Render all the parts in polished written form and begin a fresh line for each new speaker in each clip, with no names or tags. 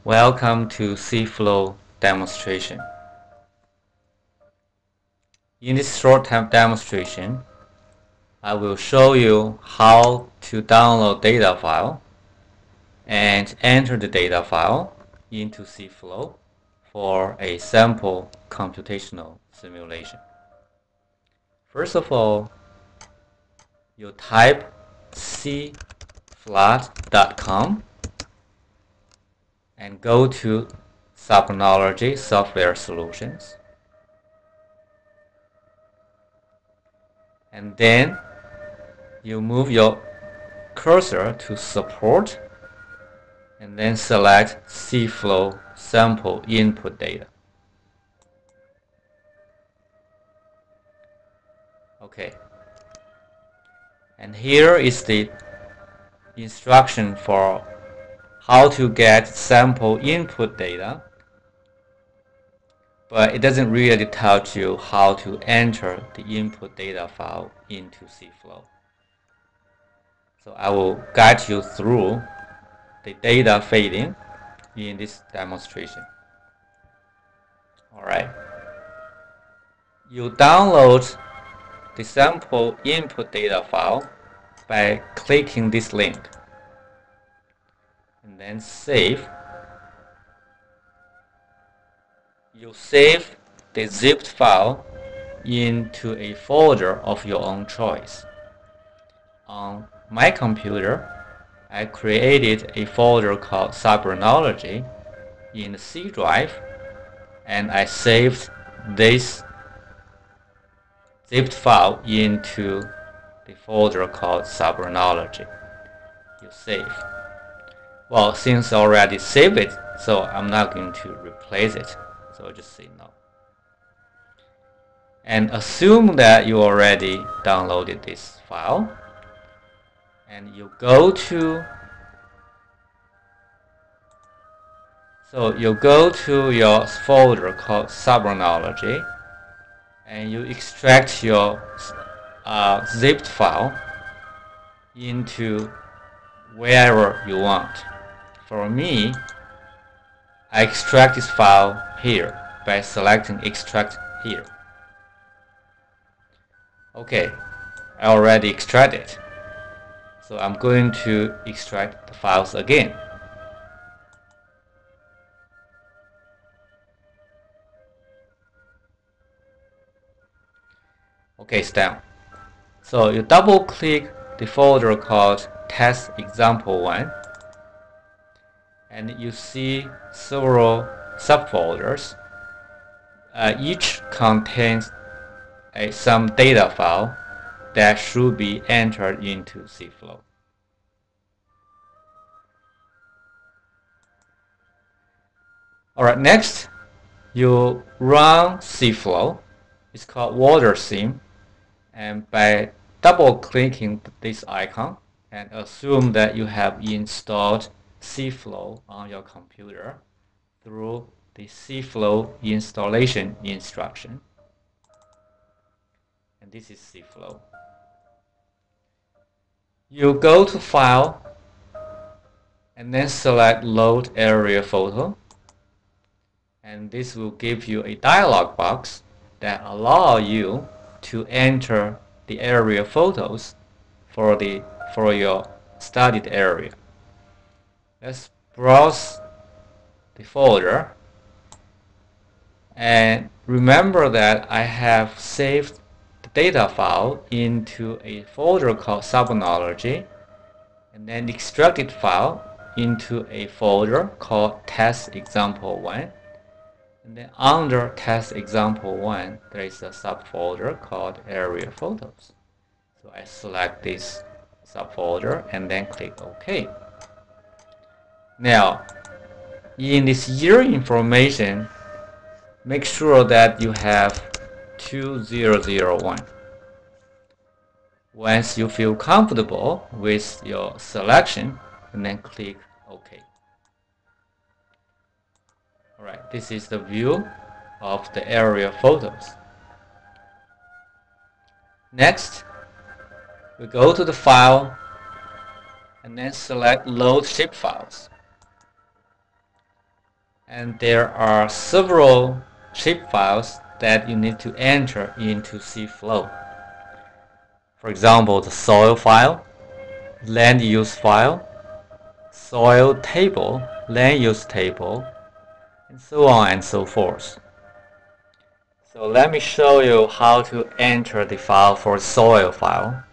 Welcome to CFlow demonstration. In this short demonstration, I will show you how to download data file and enter the data file into CFlow for a sample computational simulation. First of all, you type cflow.com and go to Cybernology software solutions. And then you move your cursor to support and then select CFlow sample input data. Okay. And here is the instruction for how to get sample input data, but it doesn't really tell you how to enter the input data file into CFlow. So I will guide you through the data feeding in this demonstration. Alright. You download the sample input data file by clicking this link and then save. You save the zipped file into a folder of your own choice. On my computer, I created a folder called Cybernology in the C drive, and I saved this zipped file into the folder called Cybernology. You save. Well, since I already saved it, so I'm not going to replace it. So I'll just say no. And assume that you already downloaded this file. And you go to your folder called Cybernology, and you extract your zipped file into wherever you want. For me, I extract this file here by selecting extract here. Okay, I already extracted it. So I'm going to extract the files again. Okay, it's done. So you double click the folder called test example 1, and you see several subfolders. Each contains some data file that should be entered into CFlow. Alright, next you run CFlow. It's called water sim, and by double clicking this icon and assume that you have installed CFlow on your computer through the CFlow installation instruction. And this is CFlow. You go to File and then select Load Area Photo, and this will give you a dialog box that allows you to enter the area photos for your studied area. Let's browse the folder, and remember that I have saved the data file into a folder called Cybernology, and then extracted file into a folder called test example 1. And then under test example 1, there is a subfolder called area photos. So I select this subfolder and then click OK. Now, in this year information, make sure that you have 2001. Once you feel comfortable with your selection, and then click OK. Alright, this is the view of the area photos. Next, we go to the file and then select load shapefiles. And there are several shapefiles that you need to enter into CFlow. For example, the soil file, land use file, soil table, land use table, and so on and so forth. So let me show you how to enter the file for soil file,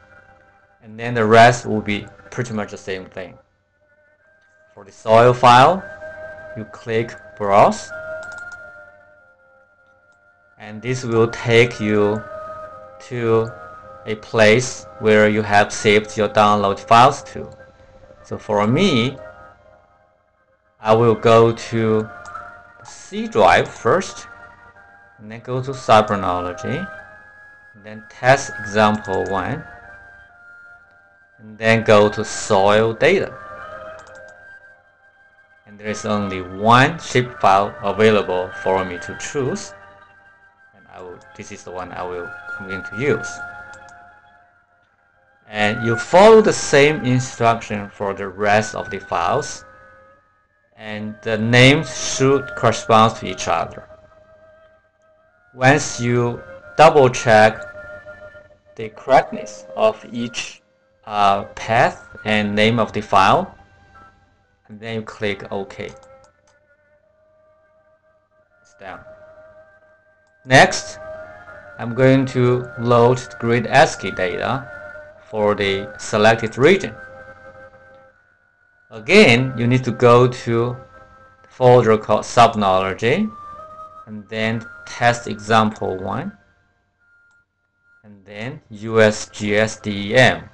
and then the rest will be pretty much the same thing. For the soil file, you click Browse, and this will take you to a place where you have saved your download files to. So for me, I will go to C drive first, and then go to Cybernology, and then test example 1, and then go to soil data. And there is only one shapefile available for me to choose, and this is the one I'm going to use. And you follow the same instruction for the rest of the files, and the names should correspond to each other. Once you double check the correctness of each path and name of the file, and then you click OK. It's done. Next, I'm going to load the grid ASCII data for the selected region. Again, you need to go to the folder called Cybernology, and then test example 1, and then USGSDEM.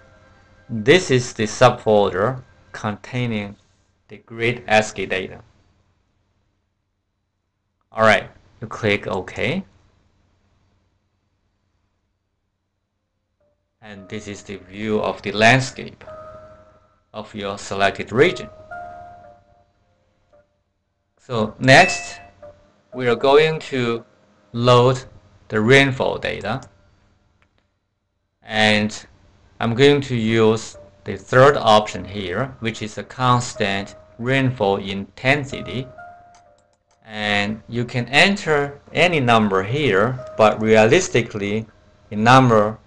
This is the subfolder containing the grid ASCII data. Alright, you click OK. And this is the view of the landscape of your selected region. So next, we are going to load the rainfall data. And I'm going to use the third option here, which is a constant rainfall intensity. And you can enter any number here, but realistically, a number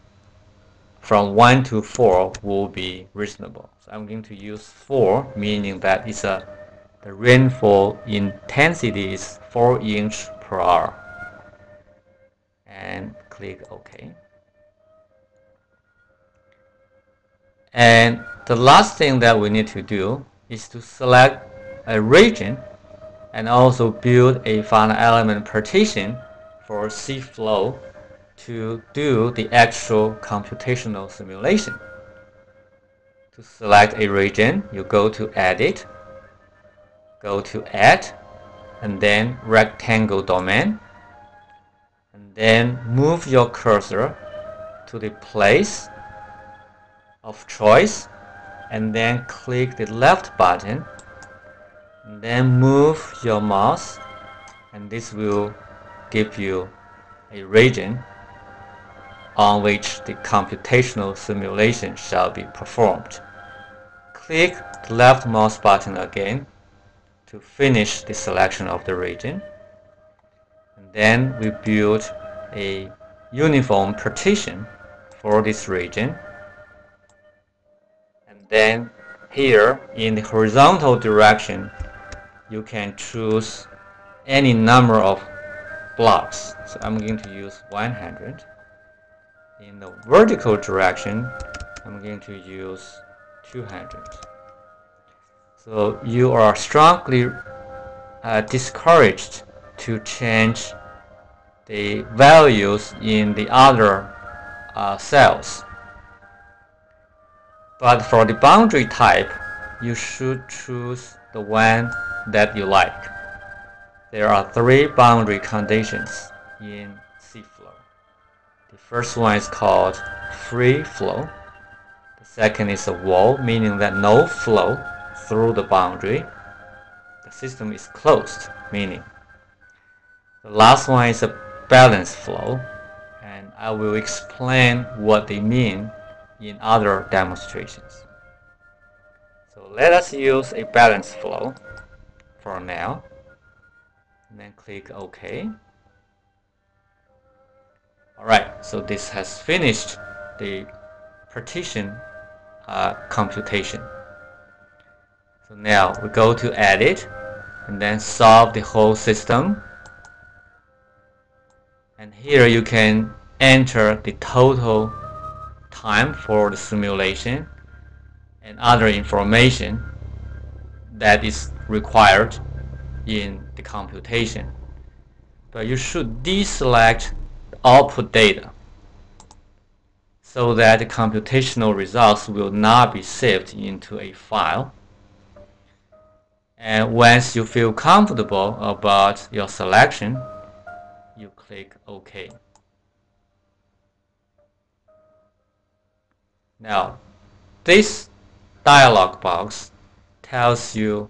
from 1 to 4 will be reasonable. So I'm going to use 4, meaning that the rainfall intensity is 4 inches per hour. And click OK. And the last thing that we need to do is to select a region and also build a final element partition for CFlow to do the actual computational simulation. To select a region, you go to Edit, go to Add, and then Rectangle Domain, and then move your cursor to the place of choice, and then click the left button, and then move your mouse, and this will give you a region on which the computational simulation shall be performed. Click the left mouse button again to finish the selection of the region, and then we build a uniform partition for this region. Then here in the horizontal direction, you can choose any number of blocks. So I'm going to use 100. In the vertical direction, I'm going to use 200. So you are strongly discouraged to change the values in the other cells. But for the boundary type, you should choose the one that you like. There are 3 boundary conditions in CFlow. The first one is called free flow. The second is a wall, meaning that no flow through the boundary. The system is closed, meaning. The last one is a balanced flow, and I will explain what they mean in other demonstrations. So let us use a balanced flow for now. and then click OK. Alright, so this has finished the partition computation. So now we go to edit and then solve the whole system. And here you can enter the total time for the simulation and other information that is required in the computation. But you should deselect the output data so that the computational results will not be saved into a file. And once you feel comfortable about your selection, you click OK. Now, this dialog box tells you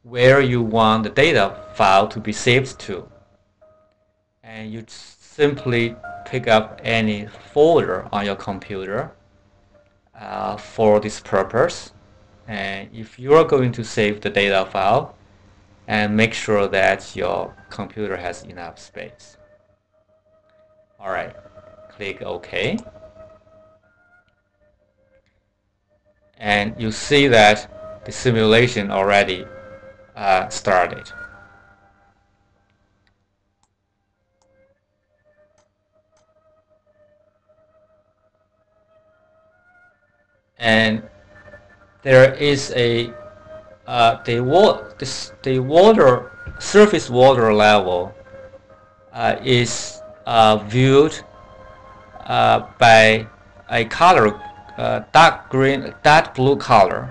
where you want the data file to be saved to. And you simply pick up any folder on your computer for this purpose. And if you are going to save the data file, and make sure that your computer has enough space. Alright, click OK. And you see that the simulation already started. And there is a the water surface water level is viewed by a color dark blue color,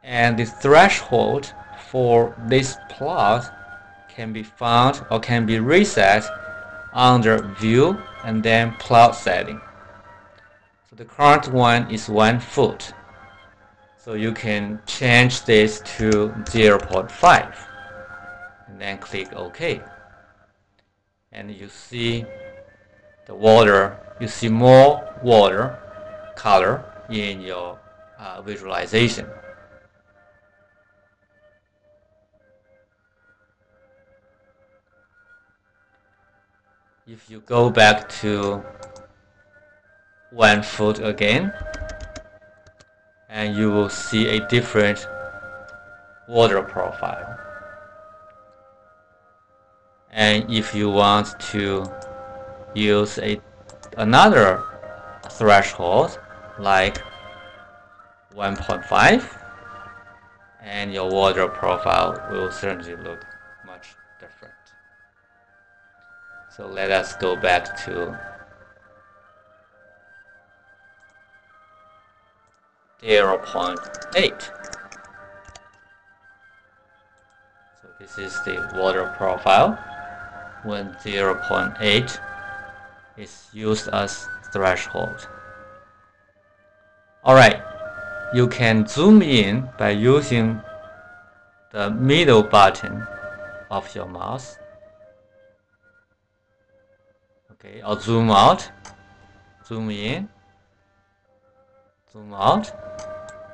and the threshold for this plot can be found or can be reset under view and then plot setting. So the current one is 1 foot. So you can change this to 0.5 and then click OK. And you see the water, you see more water color in your visualization. If you go back to 1 foot again, and you will see a different water profile. And if you want to use another threshold like 1.5, and your water profile will certainly look much different. So let us go back to 0.8. So this is the water profile when 0.8 is used as threshold. Alright, you can zoom in by using the middle button of your mouse. Okay, or zoom out, zoom in, zoom out.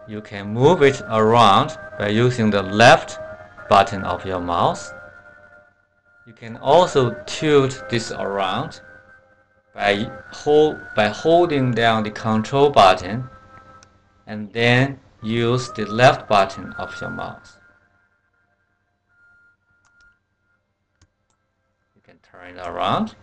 You can move it around by using the left button of your mouse. You can also tilt this around by holding down the control button and then use the left button of your mouse. You can turn it around.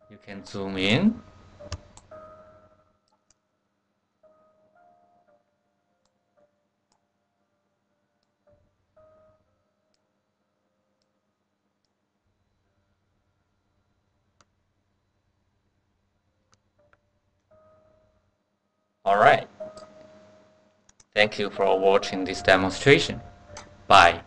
You can zoom in. Alright. Thank you for watching this demonstration. Bye.